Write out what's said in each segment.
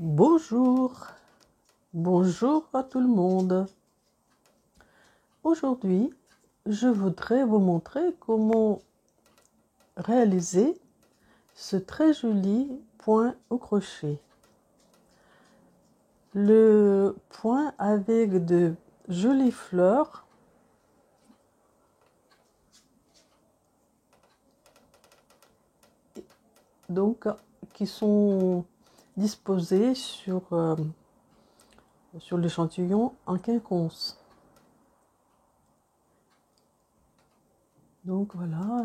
Bonjour, bonjour à tout le monde. Aujourd'hui, je voudrais vous montrer comment réaliser ce très joli point au crochet. Le point avec de jolies fleurs donc qui sont disposées sur l'échantillon en quinconce. Donc voilà,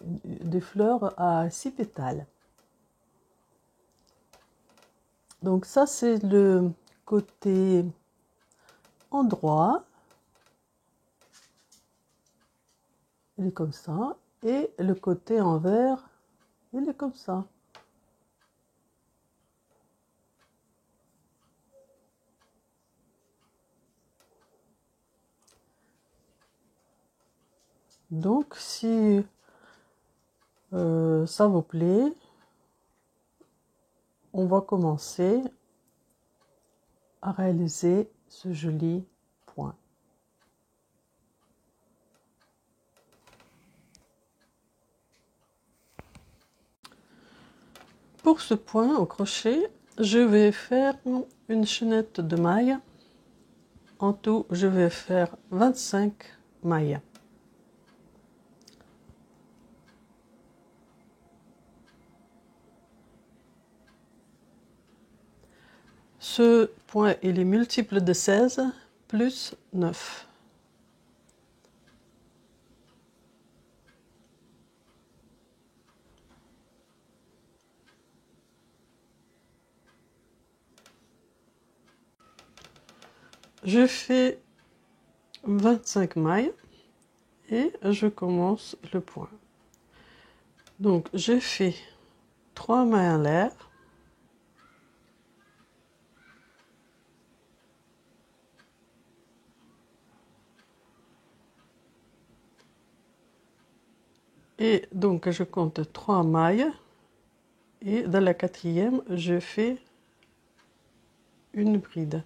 des fleurs à 6 pétales. Donc ça c'est le côté endroit, il est comme ça, et le côté envers, il est comme ça. Donc si ça vous plaît, on va commencer à réaliser ce joli point. Pour ce point au crochet, je vais faire une chaînette de mailles. En tout, je vais faire 25 mailles. Ce point, il est multiple de 16 plus 9. Je fais 25 mailles et je commence le point. Donc je fais 3 mailles en l'air. Et donc je compte 3 mailles et dans la quatrième je fais une bride.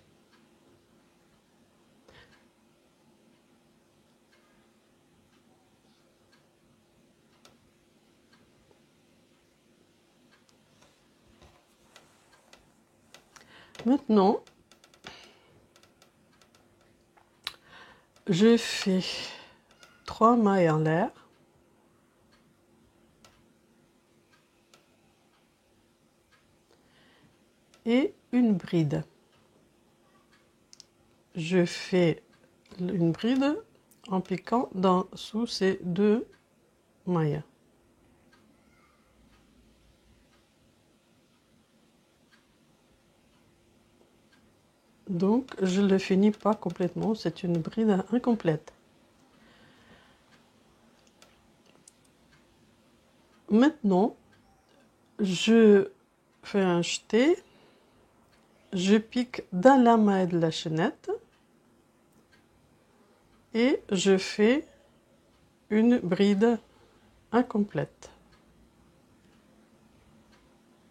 Maintenant je fais 3 mailles en l'air et une bride. Je fais une bride en piquant sous ces 2 mailles. Donc je ne le finis pas complètement, c'est une bride incomplète. Maintenant, je fais un jeté, je pique dans la maille de la chaînette et je fais une bride incomplète.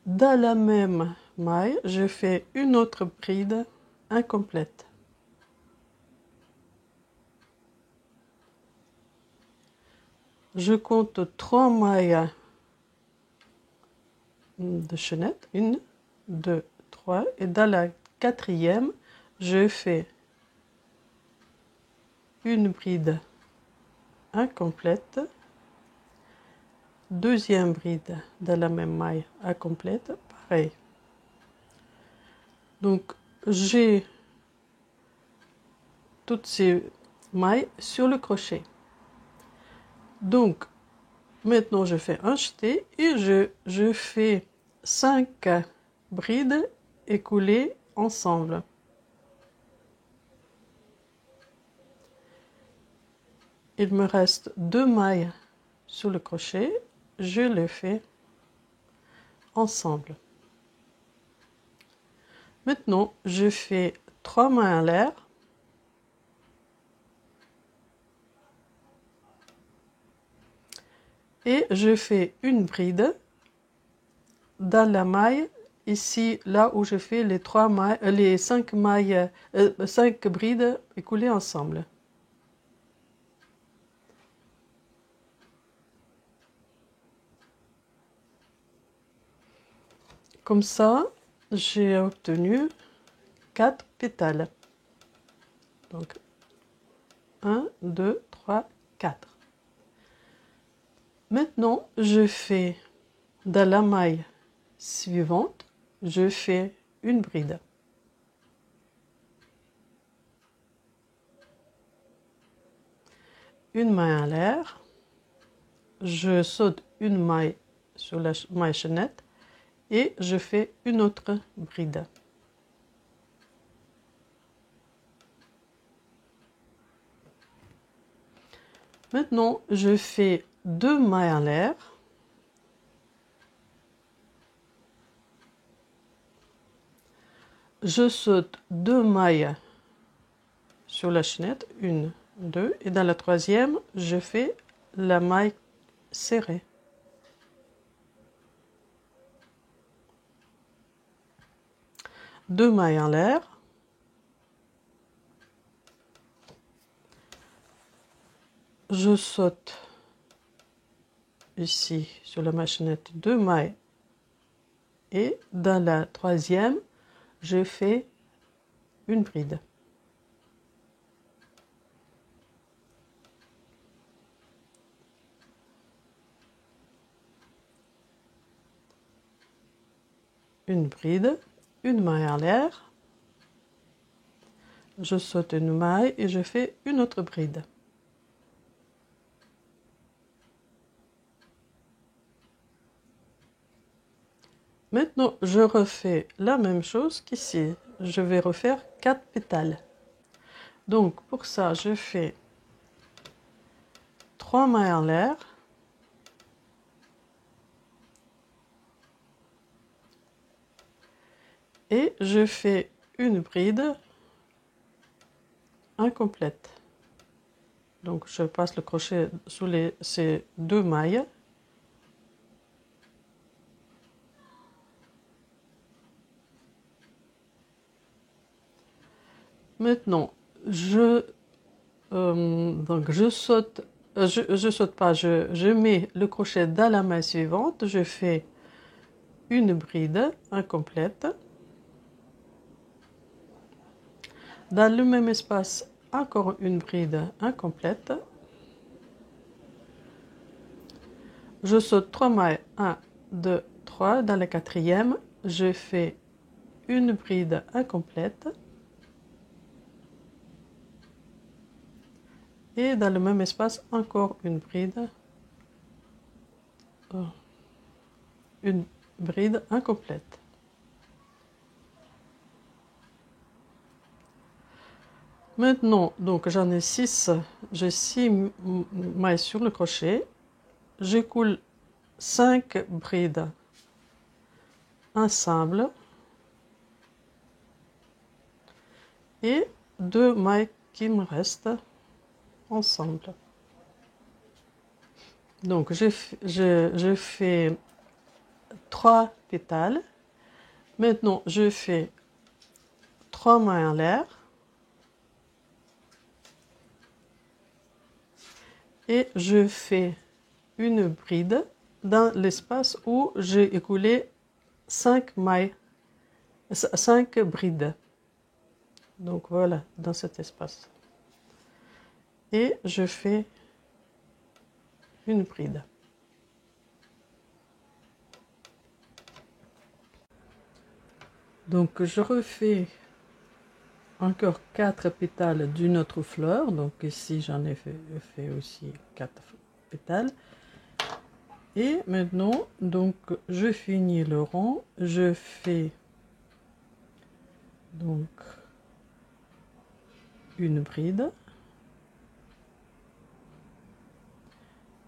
Dans la même maille, je fais une autre bride incomplète. Je compte 3 mailles de chaînette, 1, 2, 3, et dans la quatrième, je fais une bride incomplète, deuxième bride dans la même maille incomplète, pareil. Donc j'ai toutes ces mailles sur le crochet. Donc maintenant je fais un jeté et je fais 5 brides écoulées ensemble. Il me reste 2 mailles sur le crochet, je les fais ensemble. Maintenant, je fais 3 mailles en l'air et je fais une bride dans la maille ici, là où je fais les 5 mailles, 5 brides écoulées ensemble. Comme ça, j'ai obtenu 4 pétales. Donc, 1, 2, 3, 4. Maintenant, je fais dans la maille suivante, je fais une bride. Une maille en l'air, je saute une maille sur la maille chaînette et je fais une autre bride. Maintenant, je fais 2 mailles en l'air. Je saute 2 mailles sur la chaînette, 1, 2, et dans la troisième, je fais la maille serrée. Deux mailles en l'air. Je saute ici sur la machinette 2 mailles et dans la troisième, je fais une bride. Une bride, une maille en l'air, je saute une maille et je fais une autre bride. Maintenant, je refais la même chose qu'ici. Je vais refaire 4 pétales. Donc, pour ça, je fais 3 mailles en l'air. Et je fais une bride incomplète. Donc, je passe le crochet sous ces 2 mailles. Maintenant, je saute, je saute pas, je mets le crochet dans la maille suivante, je fais une bride incomplète. Dans le même espace, encore une bride incomplète. Je saute 3 mailles, 1, 2, 3. Dans la quatrième, je fais une bride incomplète. Et dans le même espace, encore une bride incomplète. Maintenant, donc j'en ai 6, j'ai 6 mailles sur le crochet. J'écoule 5 brides ensemble et 2 mailles qui me restent ensemble. Donc je fais 3 pétales. Maintenant, je fais 3 mailles en l'air. Et je fais une bride dans l'espace où j'ai écoulé 5 mailles, 5 brides. Donc voilà, dans cet espace. Et je fais une bride. Donc je refais encore 4 pétales d'une autre fleur. Donc ici j'en ai fait aussi 4 pétales. Et maintenant, donc je finis le rang. Je fais donc une bride.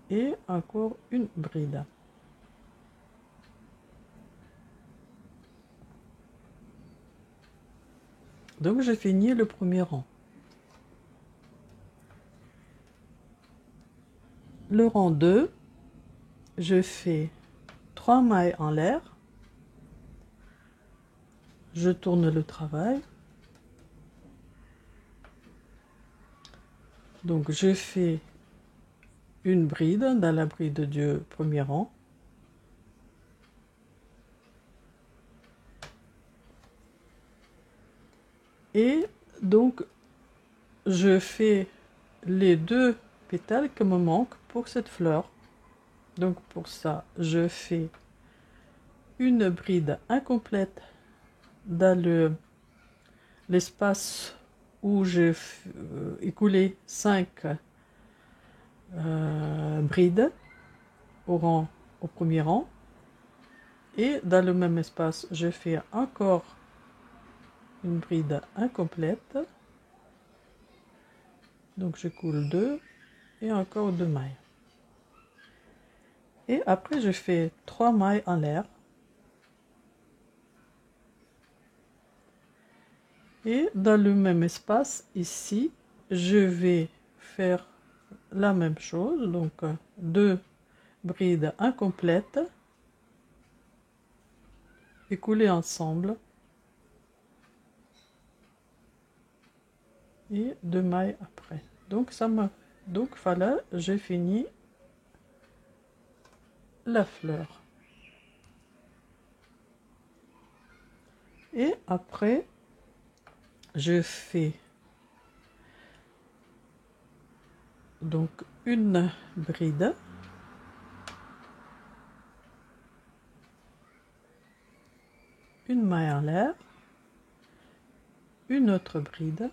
Et encore une bride. Donc j'ai fini le premier rang. Le rang 2, je fais 3 mailles en l'air. je tourne le travail. Donc je fais une bride dans la bride du premier rang. Et donc je fais les 2 pétales qui me manquent pour cette fleur. Donc pour ça, je fais une bride incomplète dans l'espace où j'ai écoulé 5 brides au premier rang. Et dans le même espace, je fais encore une bride incomplète. Donc je coule 2 et encore 2 mailles. Et après, je fais 3 mailles en l'air. Et dans le même espace, ici, je vais faire la même chose. Donc 2 brides incomplètes et couler ensemble. Et 2 mailles après. Donc voilà, j'ai fini la fleur. Et après, je fais donc une bride, une maille en l'air, une autre bride,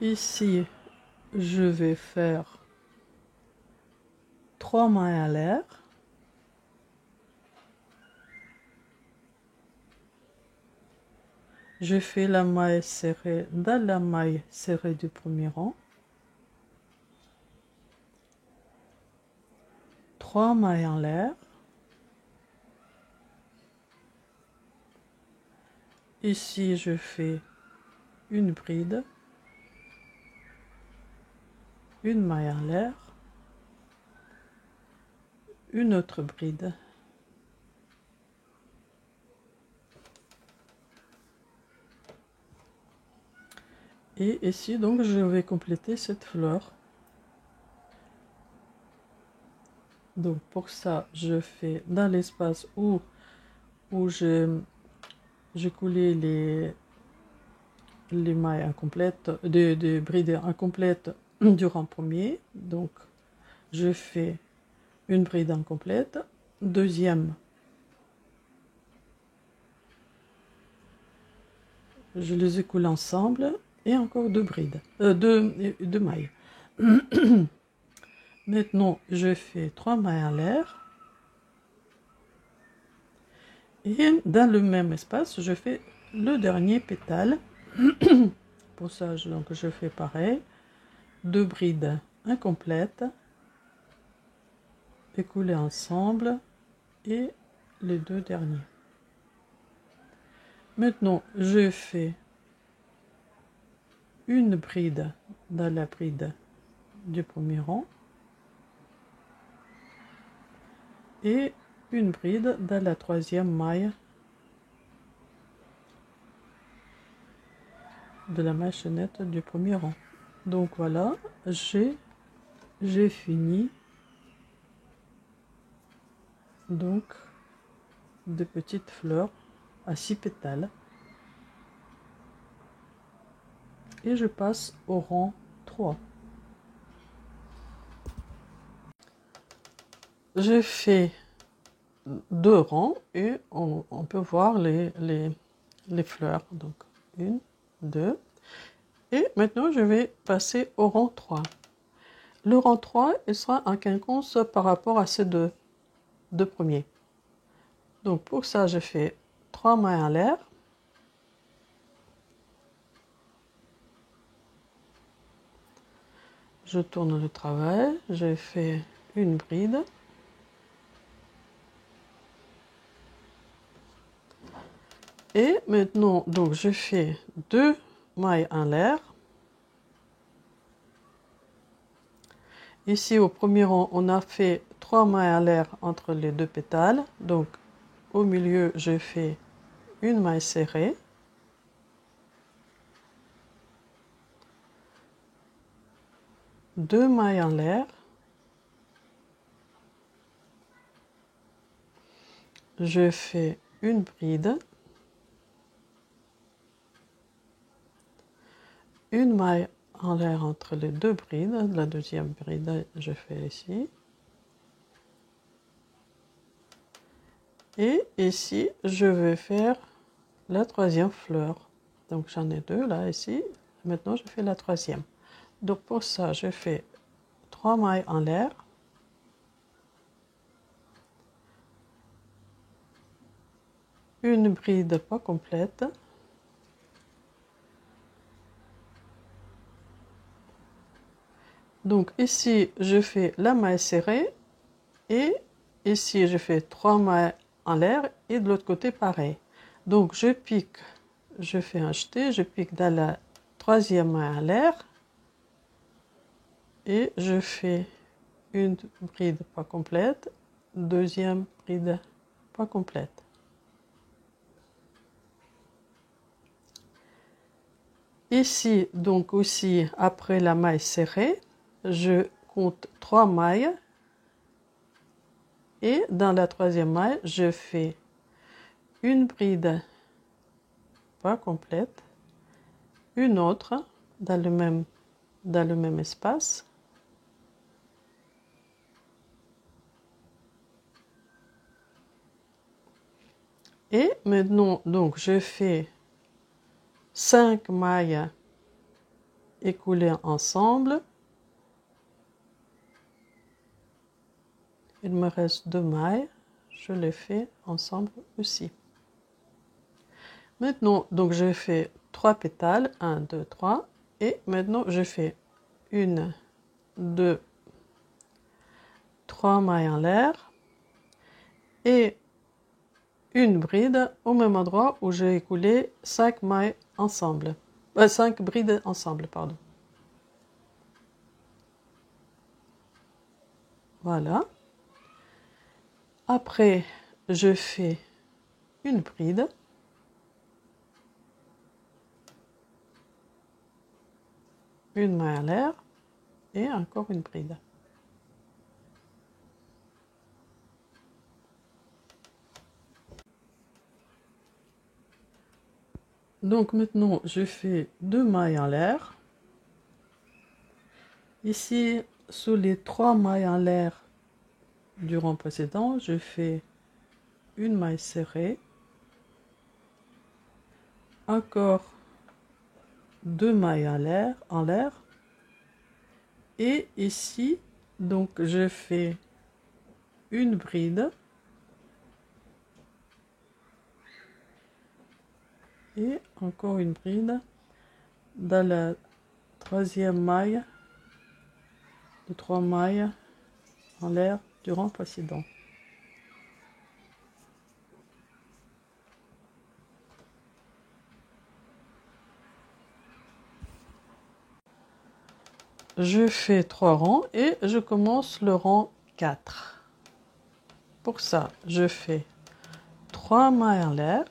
ici je vais faire 3 mailles en l'air, je fais la maille serrée dans la maille serrée du premier rang, 3 mailles en l'air, ici je fais une bride, une maille en l'air, une autre bride, et ici donc je vais compléter cette fleur. Donc pour ça, je fais dans l'espace où j'ai coulé les mailles incomplètes, des brides incomplètes du rang premier. Donc je fais une bride incomplète, deuxième, je les écoule ensemble et encore 2 brides, deux mailles. Maintenant, je fais 3 mailles en l'air. Et dans le même espace, je fais le dernier pétale. Pour ça, donc, je fais pareil. 2 brides incomplètes. Écoulées ensemble. Et les 2 derniers. Maintenant, je fais une bride dans la bride du premier rang. Et une bride dans la 3e maille de la maille chaînette du premier rang. Donc voilà, j'ai fini donc de petites fleurs à 6 pétales. Et je passe au rang 3. J'ai fait 2 rangs et on peut voir les fleurs. Donc 1, 2. Et maintenant, je vais passer au rang 3. Le rang 3, il sera en quinconce par rapport à ces deux premiers. Donc pour ça, je fais 3 mailles en l'air. Je tourne le travail, je fais une bride. Et maintenant, donc je fais 2 mailles en l'air. Ici, au premier rang, on a fait 3 mailles en l'air entre les deux pétales. Donc, au milieu, je fais une maille serrée. Deux mailles en l'air. Je fais une bride. Une maille en l'air entre les deux brides. La deuxième bride, je fais ici. Et ici, je vais faire la troisième fleur. Donc j'en ai deux là, ici. Maintenant, je fais la troisième. Donc pour ça, je fais 3 mailles en l'air. Une bride pas complète. Donc ici, je fais la maille serrée. Et ici, je fais 3 mailles en l'air. Et de l'autre côté, pareil. Donc je pique, je fais un jeté, je pique dans la troisième maille en l'air. Et je fais une bride pas complète, deuxième bride pas complète. Ici, donc aussi, après la maille serrée, je compte 3 mailles. Et dans la troisième maille, je fais une bride pas complète, une autre dans le même espace. Et maintenant, donc, je fais 5 mailles écoulées ensemble. Il me reste 2 mailles, je les fais ensemble aussi. Maintenant, donc je fais 3 pétales, 1, 2, 3. Et maintenant, je fais 1, 2, 3 mailles en l'air. Et une bride au même endroit où j'ai écoulé 5 mailles ensemble. 5 brides ensemble, pardon. Voilà. Après, je fais une bride. Une maille en l'air. Et encore une bride. Donc maintenant, je fais 2 mailles en l'air. Ici, sous les 3 mailles en l'air du rang précédent, je fais une maille serrée. Encore 2 mailles en l'air. Et ici, donc je fais une bride. Et encore une bride dans la troisième maille de 3 mailles en l'air du rang précédent. Je fais 3 rangs et je commence le rang 4. Pour ça, je fais 3 mailles en l'air.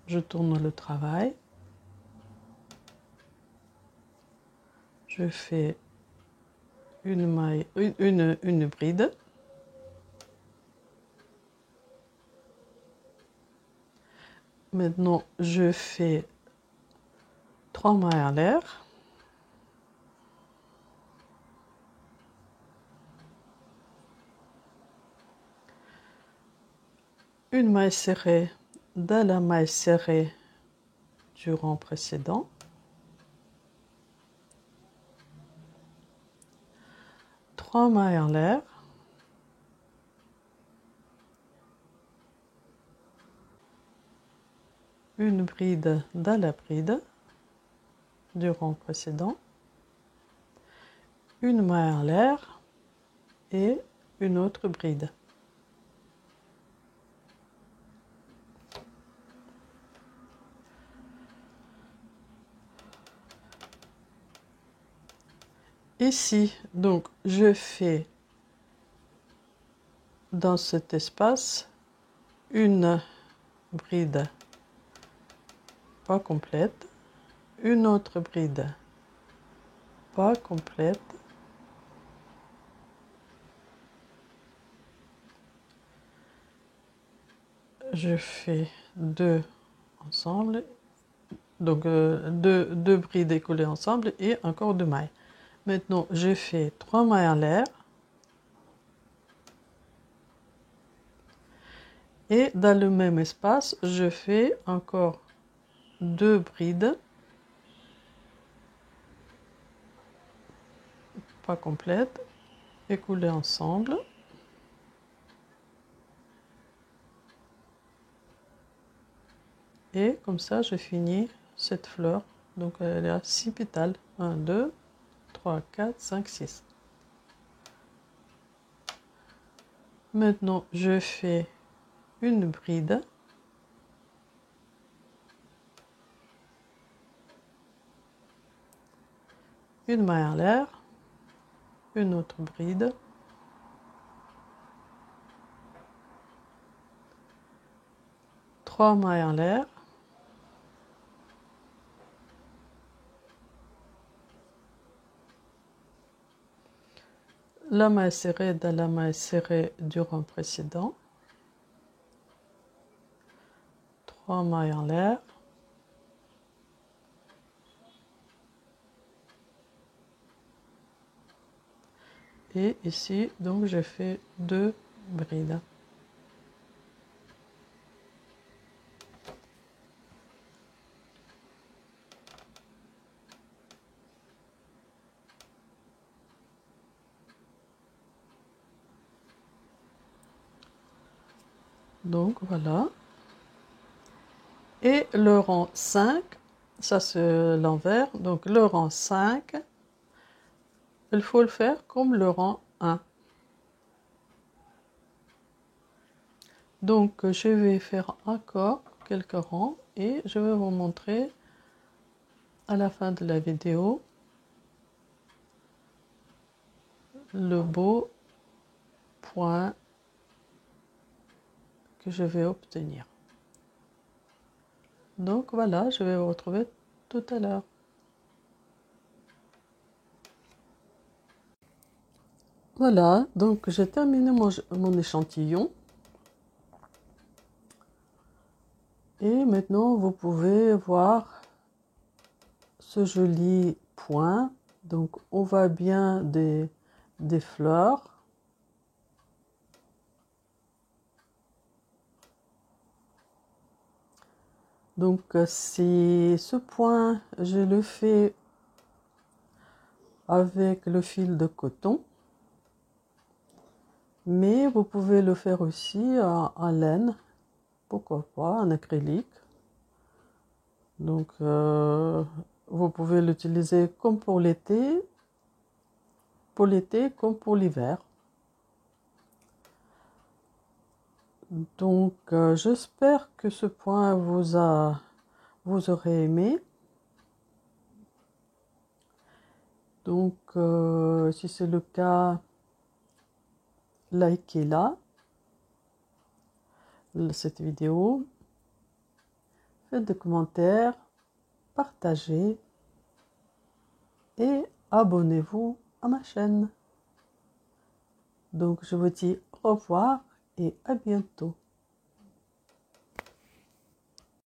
Je tourne le travail. Je fais une maille, une bride. Maintenant, je fais 3 mailles en l'air. Une maille serrée dans la maille serrée du rang précédent. 3 mailles en l'air. Une bride dans la bride du rang précédent. Une maille en l'air et une autre bride. Ici, donc, je fais dans cet espace une bride pas complète, une autre bride pas complète, je fais deux ensemble, donc deux brides écoulées ensemble et encore deux mailles. Maintenant, je fais 3 mailles en l'air et dans le même espace, je fais encore deux brides pas complètes écoulées ensemble. Et comme ça, je finis cette fleur. Donc, elle a 6 pétales. 1, 2, 3, 4, 5, 6. Maintenant, je fais une bride. Une maille en l'air. Une autre bride. Trois mailles en l'air. La maille serrée dans la maille serrée du rang précédent. 3 mailles en l'air. Et ici, donc, je fais deux brides. Donc, voilà. Et le rang 5, ça c'est l'envers, donc le rang 5, il faut le faire comme le rang 1. Donc je vais faire encore quelques rangs et je vais vous montrer à la fin de la vidéo le beau point que je vais obtenir. Donc voilà, je vais vous retrouver tout à l'heure. Voilà, donc j'ai terminé mon échantillon. Et maintenant, vous pouvez voir ce joli point. Donc, on voit bien des fleurs. Donc, si ce point, je le fais avec le fil de coton. Mais vous pouvez le faire aussi en laine. Pourquoi pas, en acrylique. Donc, vous pouvez l'utiliser comme pour l'été comme pour l'hiver. Donc, j'espère que ce point vous aurez aimé. Donc, si c'est le cas, likez-la, cette vidéo. Faites des commentaires, partagez et abonnez-vous à ma chaîne. Donc, je vous dis au revoir et à bientôt.